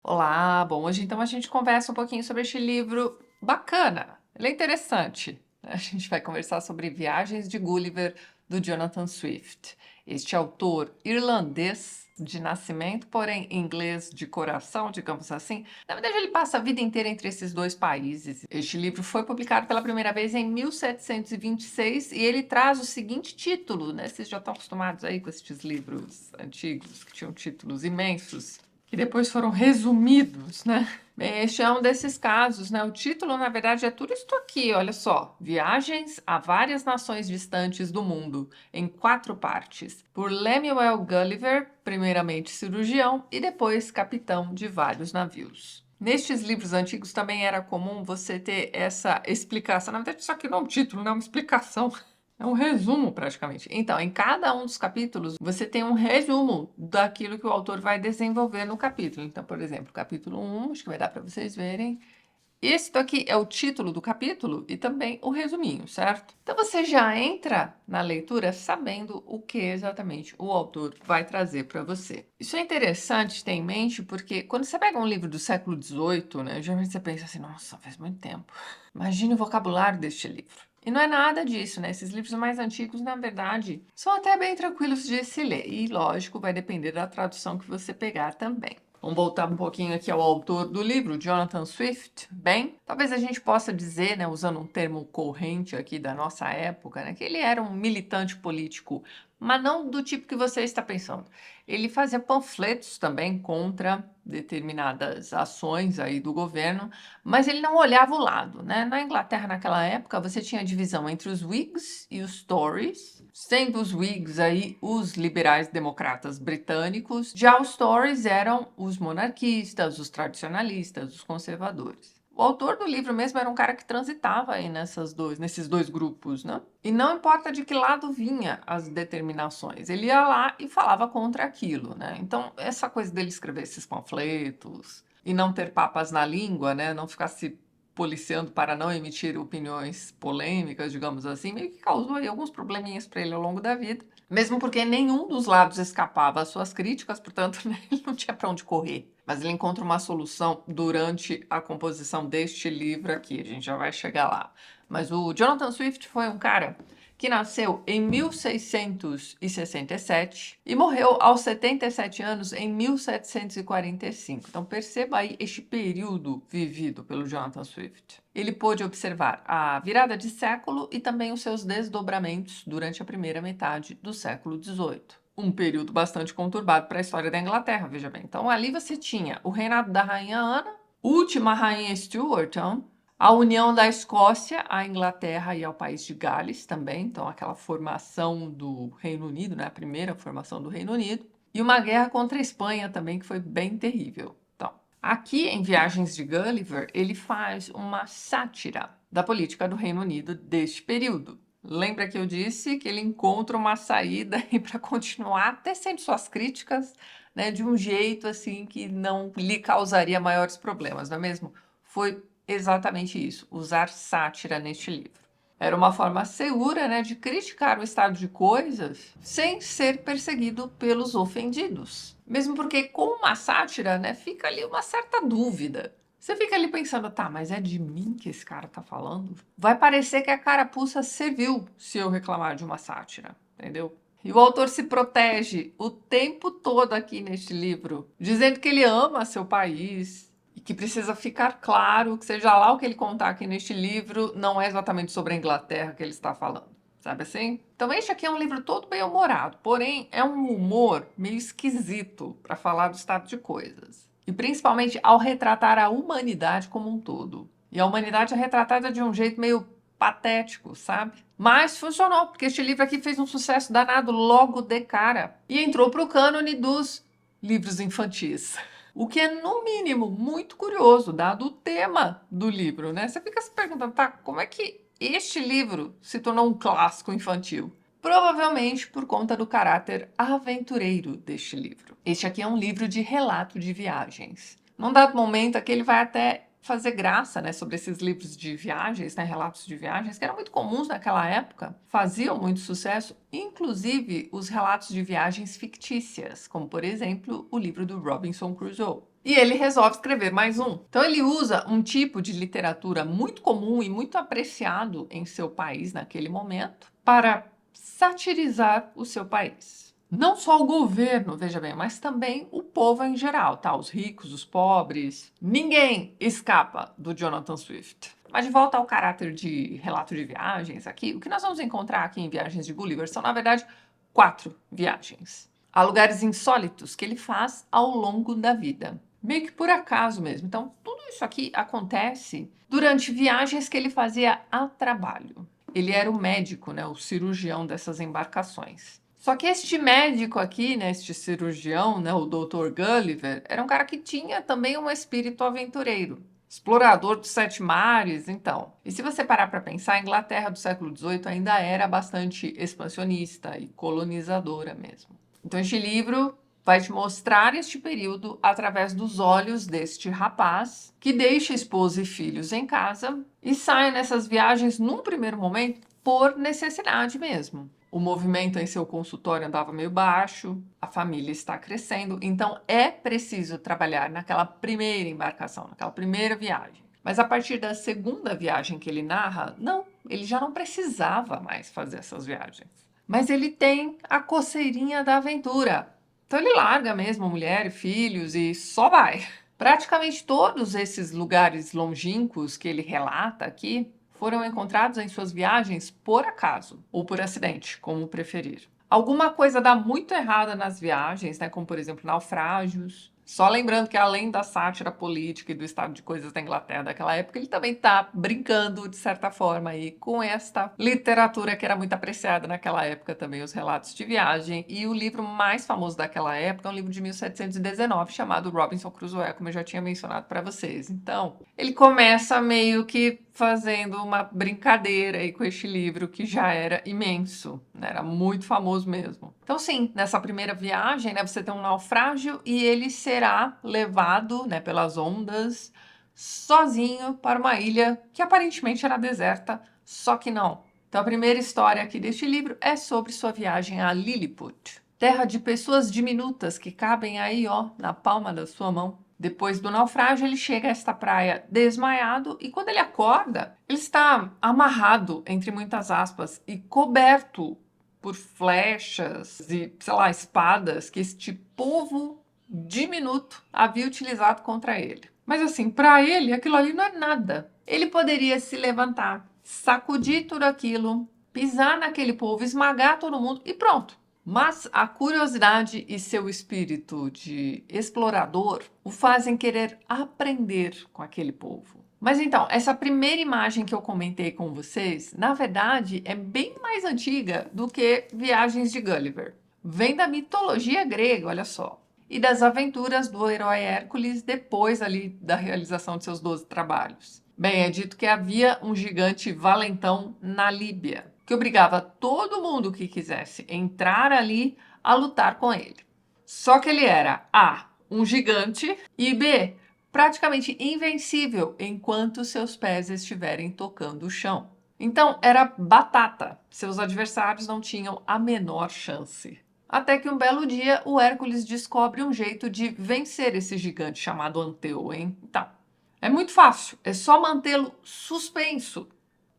Olá, bom, hoje então a gente conversa um pouquinho sobre este livro bacana, ele é interessante. A gente vai conversar sobre Viagens de Gulliver, do Jonathan Swift. Este autor irlandês de nascimento, porém inglês de coração, digamos assim. Na verdade, ele passa a vida inteira entre esses dois países. Este livro foi publicado pela primeira vez em 1726 e ele traz o seguinte título, né? Vocês já estão acostumados aí com estes livros antigos que tinham títulos imensos que depois foram resumidos, né? Este é um desses casos, né? O título, na verdade, é tudo isso aqui, olha só. Viagens a várias nações distantes do mundo, em 4 partes, por Lemuel Gulliver, primeiramente cirurgião e depois capitão de vários navios. Nestes livros antigos também era comum você ter essa explicação. Na verdade, isso aqui não é um título, não é uma explicação. É um resumo, praticamente. Então, em cada um dos capítulos, você tem um resumo daquilo que o autor vai desenvolver no capítulo. Então, por exemplo, capítulo 1, acho que vai dar para vocês verem. Esse aqui é o título do capítulo e também o resuminho, certo? Então, você já entra na leitura sabendo o que exatamente o autor vai trazer para você. Isso é interessante ter em mente porque quando você pega um livro do século XVIII, né, geralmente você pensa assim, nossa, faz muito tempo. Imagine o vocabulário deste livro. E não é nada disso, né? Esses livros mais antigos, na verdade, são até bem tranquilos de se ler. E, lógico, vai depender da tradução que você pegar também. Vamos voltar um pouquinho aqui ao autor do livro, Jonathan Swift. Bem, talvez a gente possa dizer, né, usando um termo corrente aqui da nossa época, né, que ele era um militante político, mas não do tipo que você está pensando. Ele fazia panfletos também contra determinadas ações aí do governo, mas ele não olhava o lado, né? Na Inglaterra, naquela época, você tinha a divisão entre os Whigs e os Tories, sendo os Whigs aí os liberais democratas britânicos, já os Tories eram os monarquistas, os tradicionalistas, os conservadores. O autor do livro mesmo era um cara que transitava aí nesses dois grupos, né? E não importa de que lado vinha as determinações, ele ia lá e falava contra aquilo, né? Então, essa coisa dele escrever esses panfletos e não ter papas na língua, né? Não ficar se policiando para não emitir opiniões polêmicas, digamos assim, meio que causou aí alguns probleminhas para ele ao longo da vida. Mesmo porque nenhum dos lados escapava às suas críticas, portanto, né, ele não tinha para onde correr. Mas ele encontra uma solução durante a composição deste livro aqui, a gente já vai chegar lá. Mas o Jonathan Swift foi um cara que nasceu em 1667 e morreu aos 77 anos em 1745. Então perceba aí este período vivido pelo Jonathan Swift. Ele pôde observar a virada de século e também os seus desdobramentos durante a primeira metade do século XVIII. Um período bastante conturbado para a história da Inglaterra, veja bem. Então ali você tinha o reinado da Rainha Ana, última Rainha Stuart, a união da Escócia à Inglaterra e ao país de Gales também, então aquela formação do Reino Unido, né, a primeira formação do Reino Unido, e uma guerra contra a Espanha também, que foi bem terrível. Então, aqui em Viagens de Gulliver, ele faz uma sátira da política do Reino Unido deste período. Lembra que eu disse que ele encontra uma saída para continuar tecendo suas críticas, né, de um jeito assim que não lhe causaria maiores problemas, não é mesmo? Foi exatamente isso, usar sátira neste livro. Era uma forma segura, né, de criticar o estado de coisas sem ser perseguido pelos ofendidos. Mesmo porque com uma sátira, né, fica ali uma certa dúvida. Você fica ali pensando, tá, mas é de mim que esse cara tá falando? Vai parecer que a carapuça serviu se eu reclamar de uma sátira, entendeu? E o autor se protege o tempo todo aqui neste livro, dizendo que ele ama seu país e que precisa ficar claro que, seja lá o que ele contar aqui neste livro, não é exatamente sobre a Inglaterra que ele está falando. Sabe assim? Então, este aqui é um livro todo bem humorado, porém é um humor meio esquisito para falar do estado de coisas. E principalmente ao retratar a humanidade como um todo. E a humanidade é retratada de um jeito meio patético, sabe? Mas funcionou, porque este livro aqui fez um sucesso danado logo de cara e entrou para o cânone dos livros infantis. O que é, no mínimo, muito curioso, dado o tema do livro, né? Você fica se perguntando, tá, como é que este livro se tornou um clássico infantil? Provavelmente por conta do caráter aventureiro deste livro. Este aqui é um livro de relato de viagens. Num dado momento aqui ele vai até fazer graça, né, sobre esses livros de viagens, né, relatos de viagens, que eram muito comuns naquela época, faziam muito sucesso, inclusive os relatos de viagens fictícias, como, por exemplo, o livro do Robinson Crusoe. E ele resolve escrever mais um. Então ele usa um tipo de literatura muito comum e muito apreciado em seu país naquele momento para satirizar o seu país. Não só o governo, veja bem, mas também o povo em geral, tá? Os ricos, os pobres. Ninguém escapa do Jonathan Swift. Mas de volta ao caráter de relato de viagens aqui, o que nós vamos encontrar aqui em Viagens de Gulliver são, na verdade, 4 viagens. Há lugares insólitos que ele faz ao longo da vida. Meio que por acaso mesmo. Então, tudo isso aqui acontece durante viagens que ele fazia a trabalho. Ele era o médico, né, o cirurgião dessas embarcações. Só que este médico aqui, né, este cirurgião, né, o Dr. Gulliver, era um cara que tinha também um espírito aventureiro. Explorador dos sete mares, então. E se você parar para pensar, a Inglaterra do século XVIII ainda era bastante expansionista e colonizadora mesmo. Então, este livro vai te mostrar este período através dos olhos deste rapaz que deixa esposa e filhos em casa e sai nessas viagens num primeiro momento por necessidade mesmo. O movimento em seu consultório andava meio baixo, a família está crescendo, então é preciso trabalhar naquela primeira embarcação, naquela primeira viagem. Mas a partir da segunda viagem que ele narra, não, ele já não precisava mais fazer essas viagens. Mas ele tem a coceirinha da aventura. Então ele larga mesmo mulher e filhos e só vai. Praticamente todos esses lugares longínquos que ele relata aqui foram encontrados em suas viagens por acaso ou por acidente, como preferir. Alguma coisa dá muito errada nas viagens, né, como por exemplo naufrágios. Só lembrando que além da sátira política e do estado de coisas da Inglaterra daquela época, ele também está brincando de certa forma aí com esta literatura que era muito apreciada naquela época também, os relatos de viagem. E o livro mais famoso daquela época é um livro de 1719 chamado Robinson Crusoe, como eu já tinha mencionado para vocês. Então, ele começa meio que fazendo uma brincadeira aí com este livro que já era imenso, né? Era muito famoso mesmo. Então, sim, nessa primeira viagem, né, você tem um naufrágio e ele será levado, né, pelas ondas sozinho para uma ilha que aparentemente era deserta, só que não. Então, a primeira história aqui deste livro é sobre sua viagem a Lilliput, terra de pessoas diminutas que cabem aí, ó, na palma da sua mão. Depois do naufrágio, ele chega a esta praia desmaiado e quando ele acorda, ele está amarrado, entre muitas aspas, e coberto por flechas e, sei lá, espadas que este povo diminuto havia utilizado contra ele. Mas assim, para ele, aquilo ali não é nada. Ele poderia se levantar, sacudir tudo aquilo, pisar naquele povo, esmagar todo mundo e pronto. Mas a curiosidade e seu espírito de explorador o fazem querer aprender com aquele povo. Mas então, essa primeira imagem que eu comentei com vocês, na verdade, é bem mais antiga do que Viagens de Gulliver. Vem da mitologia grega, olha só, e das aventuras do herói Hércules depois ali da realização de seus 12 trabalhos. Bem, é dito que havia um gigante valentão na Líbia, que obrigava todo mundo que quisesse entrar ali a lutar com ele. Só que ele era A, um gigante, e B, praticamente invencível enquanto seus pés estiverem tocando o chão. Então era batata, seus adversários não tinham a menor chance. Até que um belo dia o Hércules descobre um jeito de vencer esse gigante chamado Anteu, hein? Então, é muito fácil, é só mantê-lo suspenso,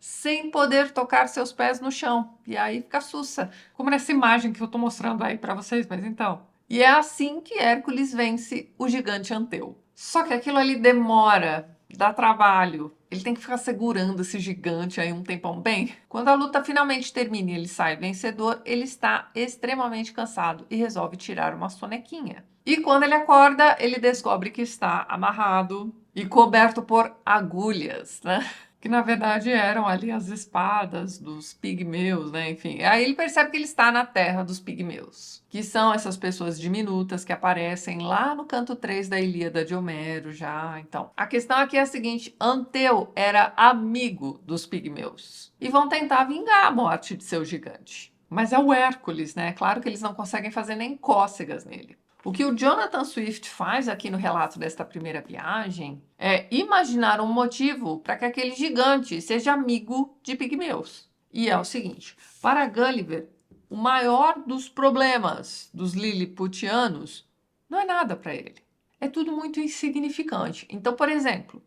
sem poder tocar seus pés no chão. E aí fica sussa, como nessa imagem que eu estou mostrando aí para vocês, mas então. E é assim que Hércules vence o gigante Anteu. Só que aquilo ali demora, dá trabalho. Ele tem que ficar segurando esse gigante aí um tempão. Bem, quando a luta finalmente termina e ele sai vencedor, ele está extremamente cansado e resolve tirar uma sonequinha. E quando ele acorda, ele descobre que está amarrado e coberto por agulhas, né? Que na verdade eram ali as espadas dos pigmeus, né? Enfim, aí ele percebe que ele está na terra dos pigmeus, que são essas pessoas diminutas que aparecem lá no canto 3 da Ilíada de Homero já. Então, a questão aqui é a seguinte: Anteu era amigo dos pigmeus e vão tentar vingar a morte de seu gigante. Mas é o Hércules, né? Claro que eles não conseguem fazer nem cócegas nele. O que o Jonathan Swift faz aqui no relato desta primeira viagem é imaginar um motivo para que aquele gigante seja amigo de pigmeus. E é o seguinte: para Gulliver, o maior dos problemas dos liliputianos não é nada para ele. é tudo muito insignificante. Então, por exemplo,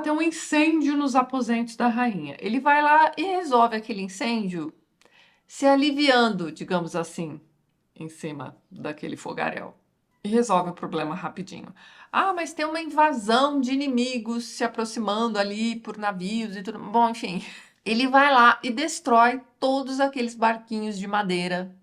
tem um incêndio nos aposentos da rainha. Ele vai lá e resolve aquele incêndio se aliviando, digamos assim, em cima daquele fogaréu. E resolve o problema rapidinho. Mas tem uma invasão de inimigos se aproximando ali por navios e tudo. Bom, enfim. Ele vai lá e destrói todos aqueles barquinhos de madeira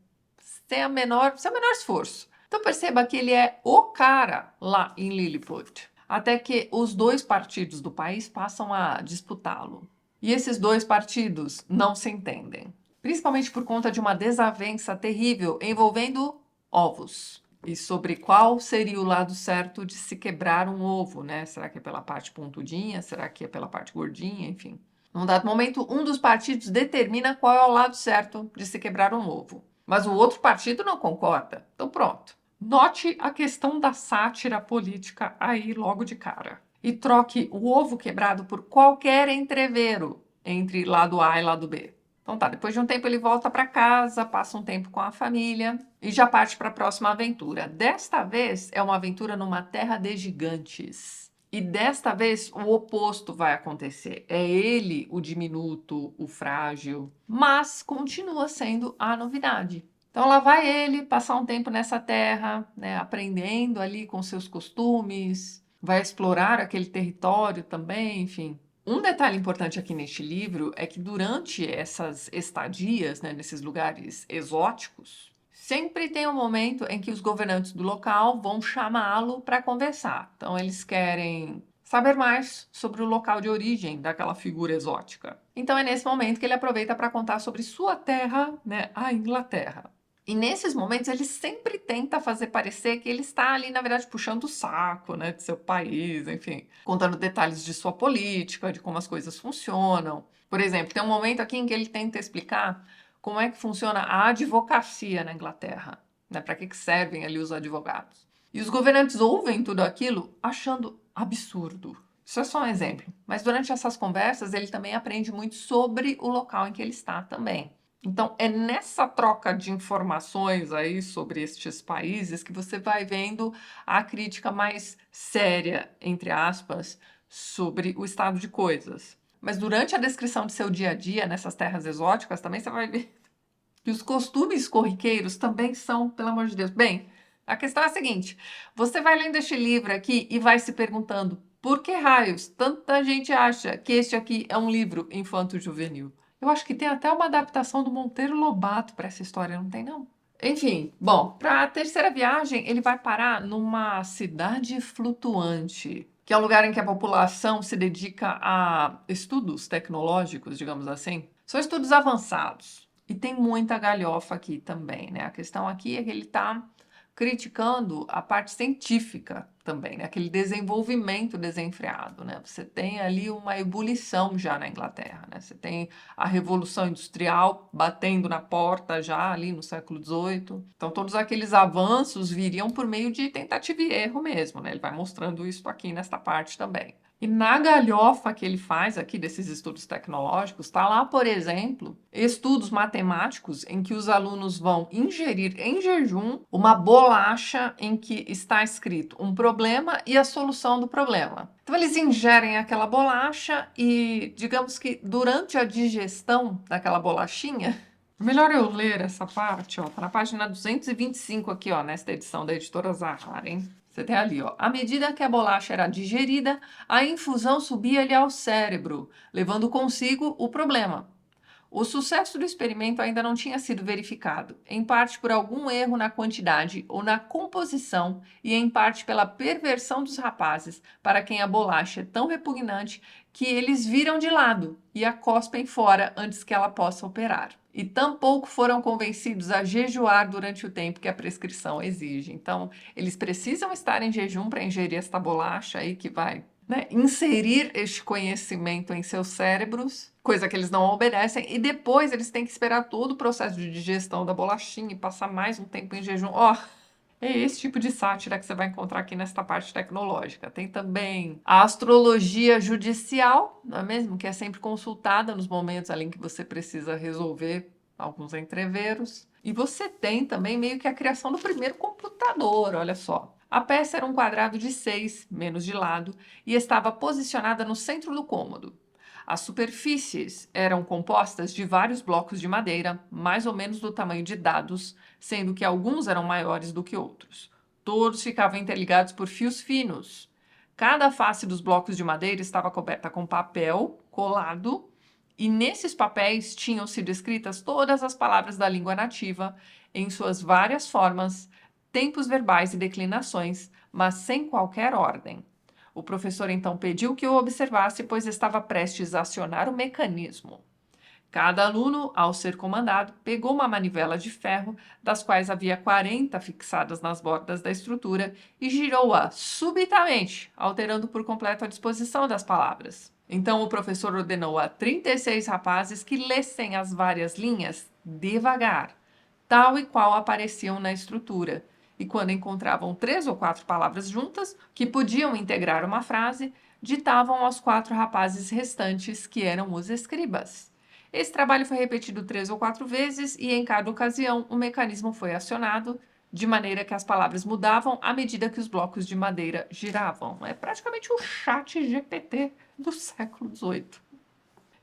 sem o menor esforço. Então perceba que ele é o cara lá em Lilliput. Até que os dois partidos do país passam a disputá-lo. E esses dois partidos não se entendem. Principalmente por conta de uma desavença terrível envolvendo ovos. E sobre qual seria o lado certo de se quebrar um ovo, né? Será que é pela parte pontudinha? Será que é pela parte gordinha? Enfim. Num dado momento, um dos partidos determina qual é o lado certo de se quebrar um ovo. Mas o outro partido não concorda. Então pronto. Note a questão da sátira política aí logo de cara. E troque o ovo quebrado por qualquer entrevero entre lado A e lado B. Então tá, depois de um tempo ele volta para casa, passa um tempo com a família e já parte para a próxima aventura. Desta vez é uma aventura numa terra de gigantes. E desta vez o oposto vai acontecer. É ele o diminuto, o frágil, mas continua sendo a novidade. Então lá vai ele passar um tempo nessa terra, né, aprendendo ali com seus costumes, vai explorar aquele território também, enfim. Um detalhe importante aqui neste livro é que durante essas estadias, né, nesses lugares exóticos, sempre tem um momento em que os governantes do local vão chamá-lo para conversar. Então, eles querem saber mais sobre o local de origem daquela figura exótica. Então, é nesse momento que ele aproveita para contar sobre sua terra, né, a Inglaterra. E nesses momentos ele sempre tenta fazer parecer que ele está ali, na verdade, puxando o saco, né, de seu país, enfim, contando detalhes de sua política, de como as coisas funcionam. Por exemplo, tem um momento aqui em que ele tenta explicar como é que funciona a advocacia na Inglaterra, né, para que servem ali os advogados. E os governantes ouvem tudo aquilo achando absurdo. Isso é só um exemplo. Mas durante essas conversas ele também aprende muito sobre o local em que ele está também. Então, é nessa troca de informações aí sobre estes países que você vai vendo a crítica mais séria, entre aspas, sobre o estado de coisas. Mas durante a descrição de seu dia a dia nessas terras exóticas, também você vai ver que os costumes corriqueiros também são, pelo amor de Deus. Bem, a questão é a seguinte: você vai lendo este livro aqui e vai se perguntando por que raios tanta gente acha que este aqui é um livro infanto-juvenil? Eu acho que tem até uma adaptação do Monteiro Lobato para essa história, não tem não? Enfim, bom, para a terceira viagem, ele vai parar numa cidade flutuante, que é um lugar em que a população se dedica a estudos tecnológicos, digamos assim. São estudos avançados. E tem muita galhofa aqui também, né? A questão aqui é que ele está criticando a parte científica também, né? Aquele desenvolvimento desenfreado, né? Você tem ali uma ebulição já na Inglaterra, né? Você tem a Revolução Industrial batendo na porta já ali no século XVIII. Então, todos aqueles avanços viriam por meio de tentativa e erro mesmo, né? Ele vai mostrando isso aqui nesta parte também. E na galhofa que ele faz aqui desses estudos tecnológicos, está lá, por exemplo, estudos matemáticos em que os alunos vão ingerir em jejum uma bolacha em que está escrito um problema e a solução do problema. Então eles ingerem aquela bolacha e, digamos que durante a digestão daquela bolachinha, melhor eu ler essa parte, ó, tá na página 225 aqui, ó, nesta edição da editora Zahar, hein? Você tem ali, ó. À medida que a bolacha era digerida, a infusão subia-lhe ao cérebro, levando consigo o problema. O sucesso do experimento ainda não tinha sido verificado, em parte por algum erro na quantidade ou na composição e em parte pela perversão dos rapazes, para quem a bolacha é tão repugnante que eles viram de lado e a cospem fora antes que ela possa operar. E tampouco foram convencidos a jejuar durante o tempo que a prescrição exige. Então, eles precisam estar em jejum para ingerir esta bolacha aí que vai, né, inserir este conhecimento em seus cérebros, coisa que eles não obedecem, e depois eles têm que esperar todo o processo de digestão da bolachinha e passar mais um tempo em jejum. Ó, é esse tipo de sátira que você vai encontrar aqui nesta parte tecnológica. Tem também a astrologia judicial, não é mesmo? Que é sempre consultada nos momentos ali em que você precisa resolver alguns entreveros. E você tem também meio que a criação do primeiro computador, olha só. A peça era um quadrado de 6, menos de lado, e estava posicionada no centro do cômodo. As superfícies eram compostas de vários blocos de madeira, mais ou menos do tamanho de dados, sendo que alguns eram maiores do que outros. Todos ficavam interligados por fios finos. Cada face dos blocos de madeira estava coberta com papel colado, e nesses papéis tinham sido escritas todas as palavras da língua nativa, em suas várias formas, tempos verbais e declinações, mas sem qualquer ordem. O professor então pediu que eu observasse, pois estava prestes a acionar o mecanismo. Cada aluno, ao ser comandado, pegou uma manivela de ferro, das quais havia 40 fixadas nas bordas da estrutura, e girou-a subitamente, alterando por completo a disposição das palavras. Então o professor ordenou a 36 rapazes que lessem as várias linhas devagar, tal e qual apareciam na estrutura, e quando encontravam 3 ou 4 palavras juntas, que podiam integrar uma frase, ditavam aos 4 rapazes restantes, que eram os escribas. Esse trabalho foi repetido 3 ou 4 vezes e, em cada ocasião, o mecanismo foi acionado, de maneira que as palavras mudavam à medida que os blocos de madeira giravam. É praticamente o chat GPT do século XVIII.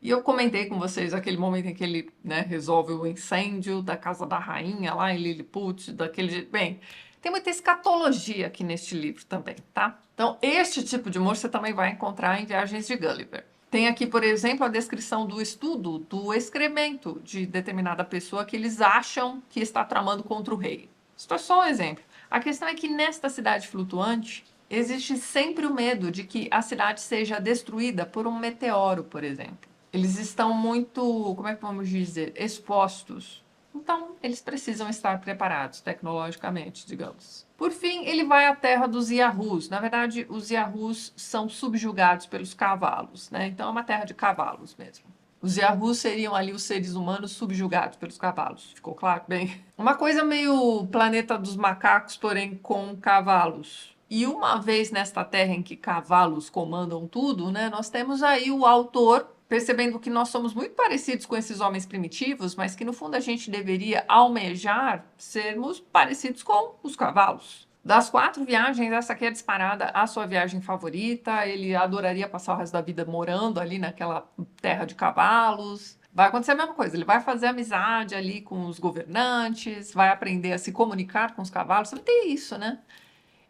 E eu comentei com vocês aquele momento em que ele, né, resolve o incêndio da casa da rainha lá em Lilliput, daquele jeito. Bem, tem muita escatologia aqui neste livro também, tá? Então, este tipo de humor você também vai encontrar em Viagens de Gulliver. Tem aqui, por exemplo, a descrição do estudo do excremento de determinada pessoa que eles acham que está tramando contra o rei. Isso é só um exemplo. A questão é que nesta cidade flutuante existe sempre o medo de que a cidade seja destruída por um meteoro, por exemplo. Eles estão muito, como é que vamos dizer, expostos. Então, eles precisam estar preparados tecnologicamente, digamos. Por fim, ele vai à terra dos Yahoos. Na verdade, os Yahoos são subjugados pelos cavalos, né? Então, é uma terra de cavalos mesmo. Os Yahoos seriam ali os seres humanos subjugados pelos cavalos. Ficou claro? Bem, uma coisa meio Planeta dos Macacos, porém com cavalos. E uma vez nesta terra em que cavalos comandam tudo, né, nós temos aí o autor percebendo que nós somos muito parecidos com esses homens primitivos, mas que no fundo a gente deveria almejar sermos parecidos com os cavalos. Das 4 viagens, essa aqui é disparada a sua viagem favorita. Ele adoraria passar o resto da vida morando ali naquela terra de cavalos. Vai acontecer a mesma coisa, ele vai fazer amizade ali com os governantes, vai aprender a se comunicar com os cavalos. Você vai ter isso, né?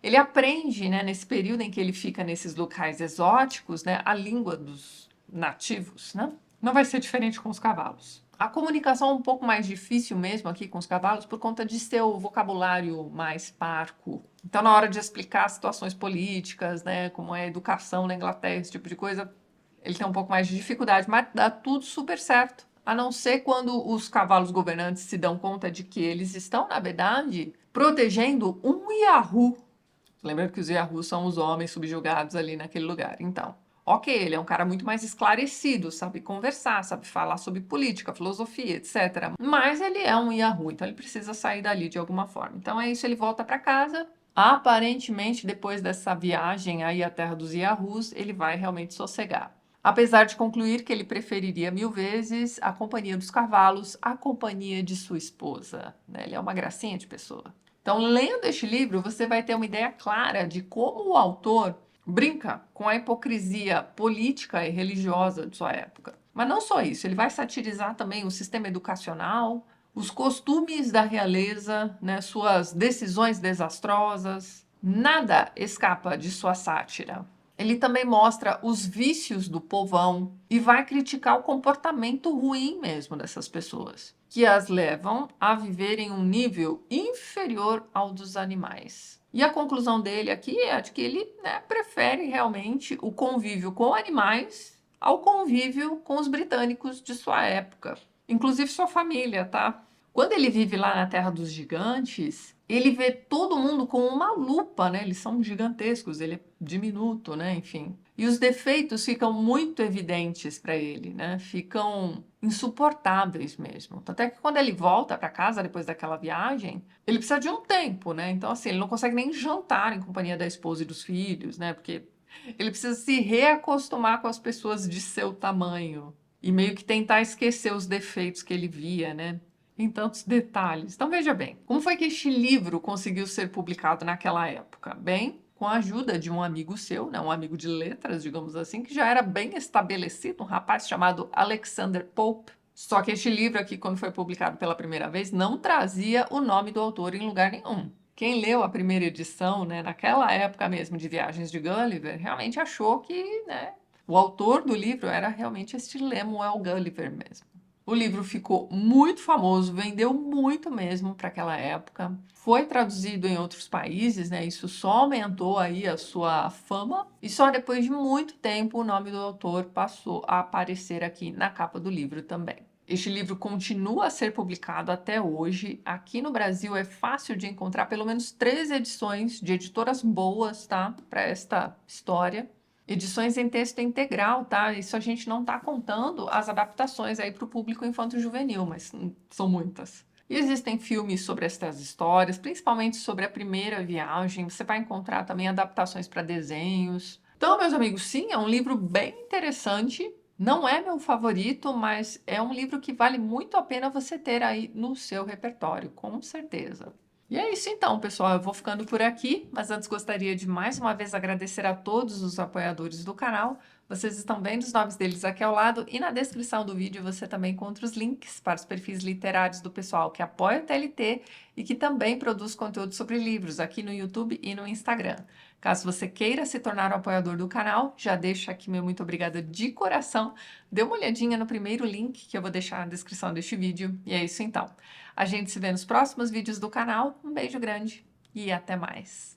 Ele aprende, né, nesse período em que ele fica nesses locais exóticos, né, a língua dos nativos, né? Não vai ser diferente com os cavalos. A comunicação é um pouco mais difícil mesmo aqui com os cavalos por conta de seu vocabulário mais parco. Então, na hora de explicar situações políticas, né, como é a educação na Inglaterra, esse tipo de coisa, ele tem um pouco mais de dificuldade, mas dá tudo super certo. A não ser quando os cavalos governantes se dão conta de que eles estão, na verdade, protegendo um Yahoo. Lembrando que os Yahoos são os homens subjugados ali naquele lugar. Então, ok, ele é um cara muito mais esclarecido, sabe conversar, sabe falar sobre política, filosofia, etc. Mas ele é um Yahoo, então ele precisa sair dali de alguma forma. Então é isso, ele volta para casa. Aparentemente, depois dessa viagem aí à terra dos Yahoos, ele vai realmente sossegar. Apesar de concluir que ele preferiria 1000 vezes a companhia dos cavalos à companhia de sua esposa, né? Ele é uma gracinha de pessoa. Então, lendo este livro, você vai ter uma ideia clara de como o autor brinca com a hipocrisia política e religiosa de sua época. Mas não só isso, ele vai satirizar também o sistema educacional, os costumes da realeza, né, suas decisões desastrosas. Nada escapa de sua sátira. Ele também mostra os vícios do povão e vai criticar o comportamento ruim mesmo dessas pessoas, que as levam a viver em um nível inferior ao dos animais. E a conclusão dele aqui é de que ele, né, prefere realmente o convívio com animais ao convívio com os britânicos de sua época, inclusive sua família, tá? Quando ele vive lá na Terra dos Gigantes, ele vê todo mundo com uma lupa, né? Eles são gigantescos, ele é diminuto, né? Enfim. E os defeitos ficam muito evidentes para ele, né? Ficam insuportáveis mesmo. Até que quando ele volta para casa depois daquela viagem, ele precisa de um tempo, né? Então, assim, ele não consegue nem jantar em companhia da esposa e dos filhos, né? Porque ele precisa se reacostumar com as pessoas de seu tamanho e meio que tentar esquecer os defeitos que ele via, né? em tantos detalhes. Então veja bem, como foi que este livro conseguiu ser publicado naquela época? Bem, com a ajuda de um amigo seu, né, um amigo de letras, digamos assim, que já era bem estabelecido, um rapaz chamado Alexander Pope. Só que este livro aqui, quando foi publicado pela primeira vez, não trazia o nome do autor em lugar nenhum. Quem leu a primeira edição, né, naquela época mesmo de Viagens de Gulliver, realmente achou que, né, o autor do livro era realmente este Lemuel Gulliver mesmo. O livro ficou muito famoso, vendeu muito mesmo para aquela época. Foi traduzido em outros países, né? Isso só aumentou aí a sua fama. E só depois de muito tempo o nome do autor passou a aparecer aqui na capa do livro também. Este livro continua a ser publicado até hoje. Aqui no Brasil é fácil de encontrar pelo menos 3 edições de editoras boas, tá? Para esta história. Edições em texto integral, tá? Isso a gente não tá contando as adaptações aí para o público infanto-juvenil, mas são muitas. E existem filmes sobre estas histórias, principalmente sobre a primeira viagem. Você vai encontrar também adaptações para desenhos. Então, meus amigos, sim, é um livro bem interessante. Não é meu favorito, mas é um livro que vale muito a pena você ter aí no seu repertório, com certeza. E é isso então, pessoal. Eu vou ficando por aqui, mas antes gostaria de mais uma vez agradecer a todos os apoiadores do canal. Vocês estão vendo os nomes deles aqui ao lado e na descrição do vídeo você também encontra os links para os perfis literários do pessoal que apoia o TLT e que também produz conteúdo sobre livros aqui no YouTube e no Instagram. Caso você queira se tornar um apoiador do canal, já deixo aqui meu muito obrigada de coração. Dê uma olhadinha no primeiro link que eu vou deixar na descrição deste vídeo. E é isso então. A gente se vê nos próximos vídeos do canal. Um beijo grande e até mais!